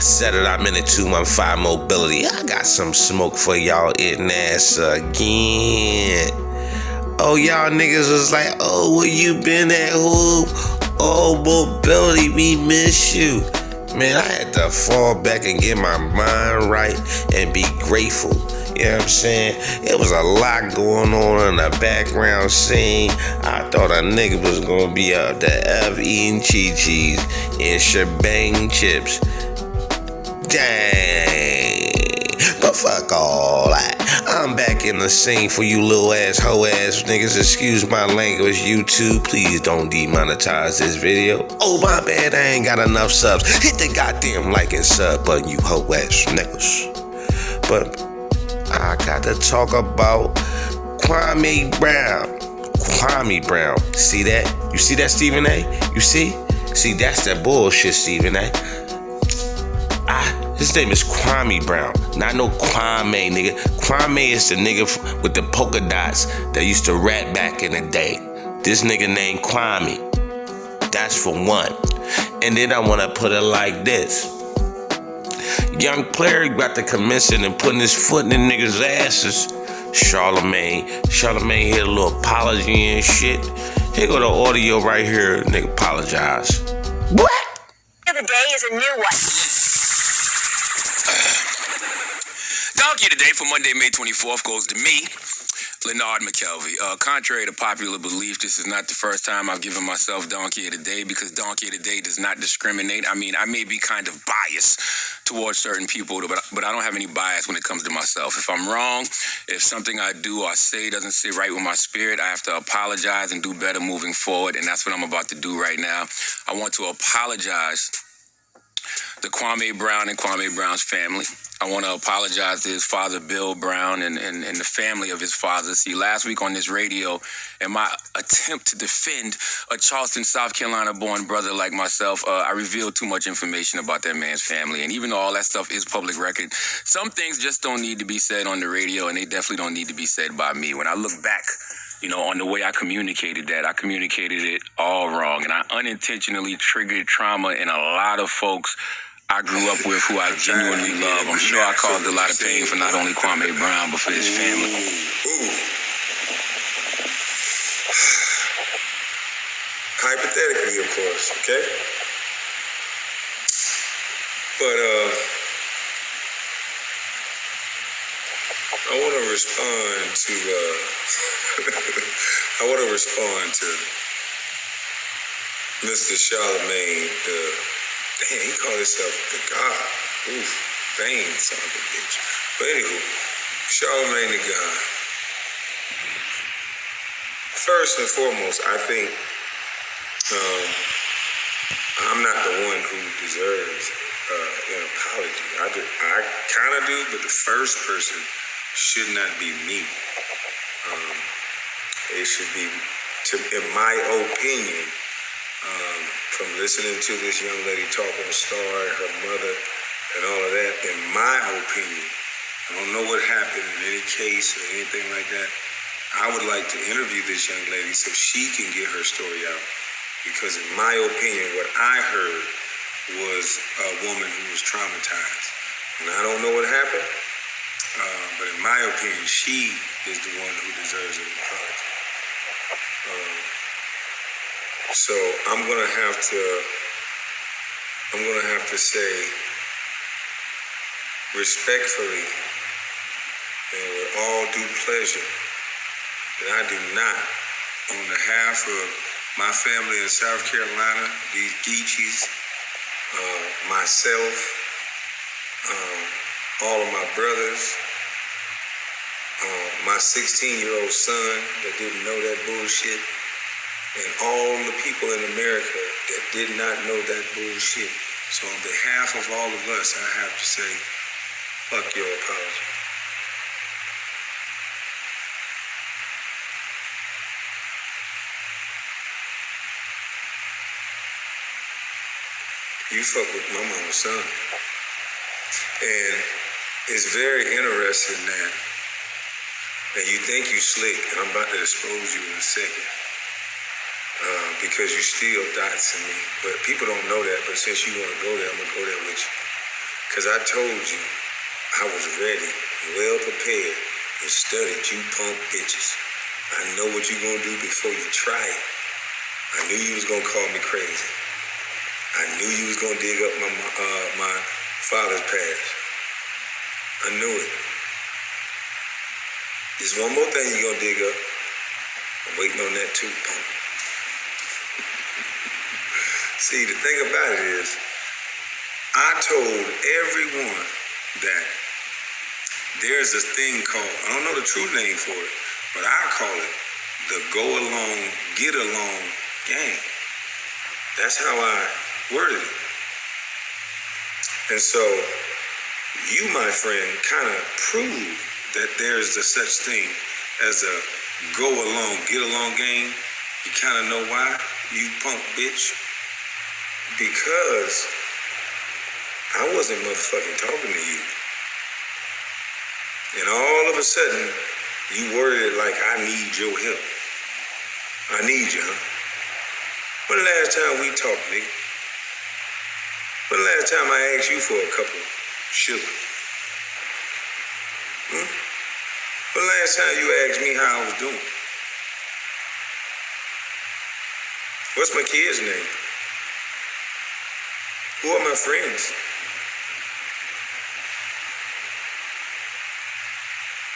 said it, I'm in the 215 mobility. I got some smoke for y'all eating ass again. Oh, y'all niggas was like, oh, where you been at, Hoop? Oh, mobility, we miss you. Man, I had to fall back and get my mind right and be grateful. You know what I'm saying? It was a lot going on in the background scene. I thought a nigga was gonna be out there F eating Chi-Chis and shebang chips. Dang. But fuck all that. I'm back in the scene for you little ass, hoe ass niggas. Excuse my language, YouTube. Please don't demonetize this video. Oh, my bad, I ain't got enough subs. Hit the goddamn like and sub button, you hoe ass niggas. But I got to talk about Kwame Brown. Kwame Brown. See that? You see that, Stephen A? You see? See, that's that bullshit, Stephen A. His name is Kwame Brown. Not no Kwame, nigga. Kwame is the nigga with the polka dots that used to rap back in the day. This nigga named Kwame. That's for one. And then I want to put it like this. Young player got to commencing and putting his foot in the niggas' asses. Charlemagne hit a little apology and shit. Here go the audio right here. Nigga apologize. What? The day is a new one. Donkey of the day for Monday, May 24th goes to me, Leonard McKelvey. Contrary to popular belief, this is not the first time I've given myself Donkey of the Day, because Donkey of the Day does not discriminate. I mean, I may be kind of biased towards certain people, but I don't have any bias when it comes to myself. If I'm wrong, if something I do or say doesn't sit right with my spirit, I have to apologize and do better moving forward, and that's what I'm about to do right now. I want to apologize to Kwame Brown and Kwame Brown's family. I want to apologize to his father, Bill Brown, and the family of his father. See, last week on this radio, in my attempt to defend a Charleston, South Carolina-born brother like myself, I revealed too much information about that man's family. And even though all that stuff is public record, some things just don't need to be said on the radio, and they definitely don't need to be said by me. When I look back, on the way I communicated that, I communicated it all wrong. And I unintentionally triggered trauma in a lot of folks I grew up with who I genuinely love. I'm sure I caused a lot of pain for not only Kwame Brown, but for his family. Hypothetically, of course, okay? But, I want to respond to, Mr. Charlemagne, he called himself the God. Oof, vain son of a bitch. But anywho, Charlemagne the God. First and foremost, I think I'm not the one who deserves an apology. I kind of do, but the first person should not be me. It should be, in my opinion, from listening to this young lady talk on Star, her mother, and all of that, in my opinion, I don't know what happened in any case or anything like that. I would like to interview this young lady so she can get her story out. Because in my opinion, what I heard was a woman who was traumatized. And I don't know what happened, but in my opinion, she is the one who deserves an apology. So I'm gonna have to say respectfully and with all due pleasure that I do not, on behalf of my family in South Carolina, these Geechees, myself, all of my brothers, my 16-year-old son that didn't know that bullshit, and all the people in America that did not know that bullshit. So on behalf of all of us, I have to say, fuck your apology. You fuck with my mama's son. And it's very interesting that you think you slick, and I'm about to expose you in a second. Because you still dots in me. But people don't know that, but since you want to go there, I'm going to go there with you. Because I told you I was ready, well prepared, and studied you punk bitches. I know what you gonna do before you try it. I knew you was gonna call me crazy. I knew you was gonna dig up my father's past. I knew it. There's one more thing you gonna dig up. I'm waiting on that too, punk. See, the thing about it is, I told everyone that there's this thing called, I don't know the true name for it, but I call it the go along, get along gang. That's how I worded it. And so, you, my friend, kind of proved that there's a such thing as a go along, get along gang. You kind of know why, you punk bitch? Because I wasn't motherfucking talking to you. And all of a sudden, you worded it like, I need your help. I need you, huh? When the last time we talked, nigga? When the last time I asked you for a cup of sugar? When the last time you asked me how I was doing? What's my kid's name? Who are my friends?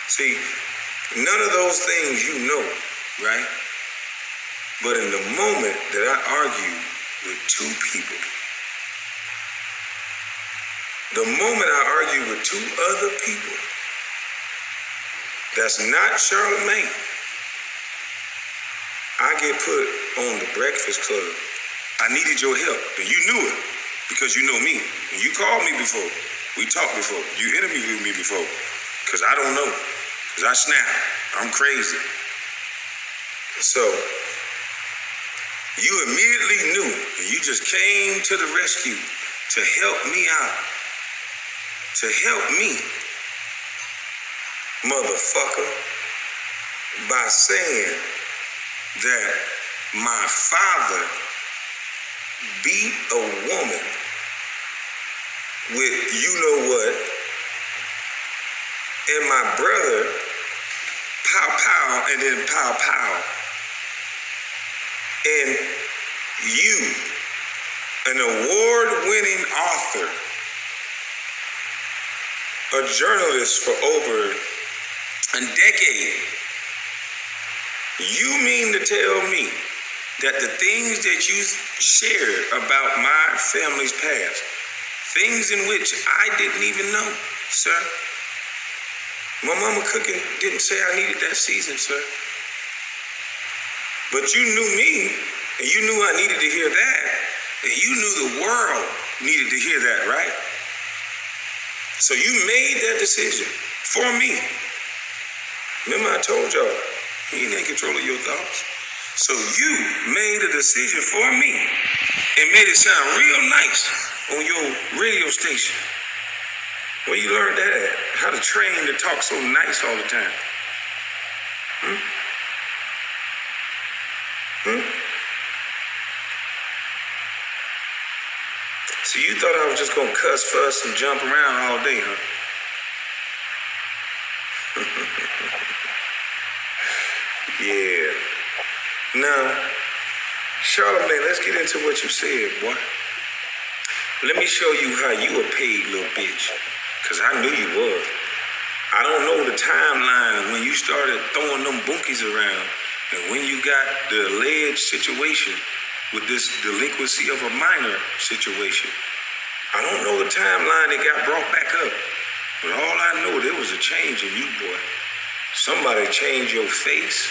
See, none of those things you know, right? But in the moment that I argue with two people, the moment I argue with two other people, that's not Charlemagne, I get put on the Breakfast Club. I needed your help, and you knew it because you know me. And you called me before. We talked before. You interviewed me before. Because I don't know. Because I snap. I'm crazy. So, you immediately knew, and you just came to the rescue to help me out. To help me, motherfucker, by saying that my father beat a woman with you know what, and my brother pow pow and then pow pow, and you, an award-winning author, a journalist for over a decade, you mean to tell me that the things that you shared about my family's past, things in which I didn't even know, sir? My mama cooking didn't say I needed that season, sir. But you knew me, and you knew I needed to hear that, and you knew the world needed to hear that, right? So you made that decision for me. Remember I told y'all, you ain't in control of your thoughts. So you made a decision for me and made it sound real nice on your radio station. Where you learned that at? How to train to talk so nice all the time? So you thought I was just gonna cuss, fuss, and jump around all day, huh? Yeah. Now, Charlemagne, let's get into what you said, boy. Let me show you how you a paid little bitch, because I knew you was. I don't know the timeline of when you started throwing them bunkies around and when you got the alleged situation with this delinquency of a minor situation. I don't know the timeline that got brought back up, but all I know, there was a change in you, boy. Somebody changed your face,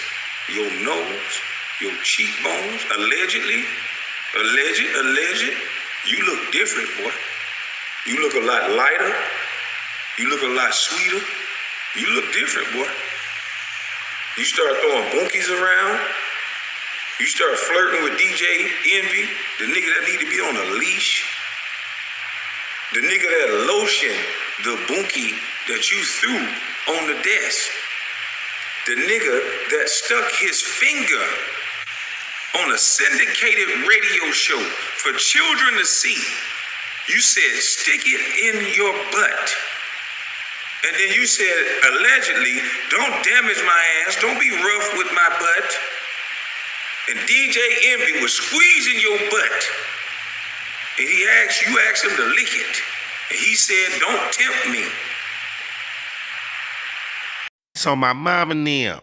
your nose, your cheekbones, allegedly. Alleged. You look different, boy. You look a lot lighter. You look a lot sweeter. You look different, boy. You start throwing bunkies around. You start flirting with DJ Envy, the nigga that need to be on a leash. The nigga that lotioned the bunkie that you threw on the desk. The nigga that stuck his finger on a syndicated radio show for children to see You said, stick it in your butt. And then you said, allegedly, don't damage my ass. Don't be rough with my butt. And DJ Envy was squeezing your butt. And you asked him to lick it. And he said, don't tempt me. So my mom and them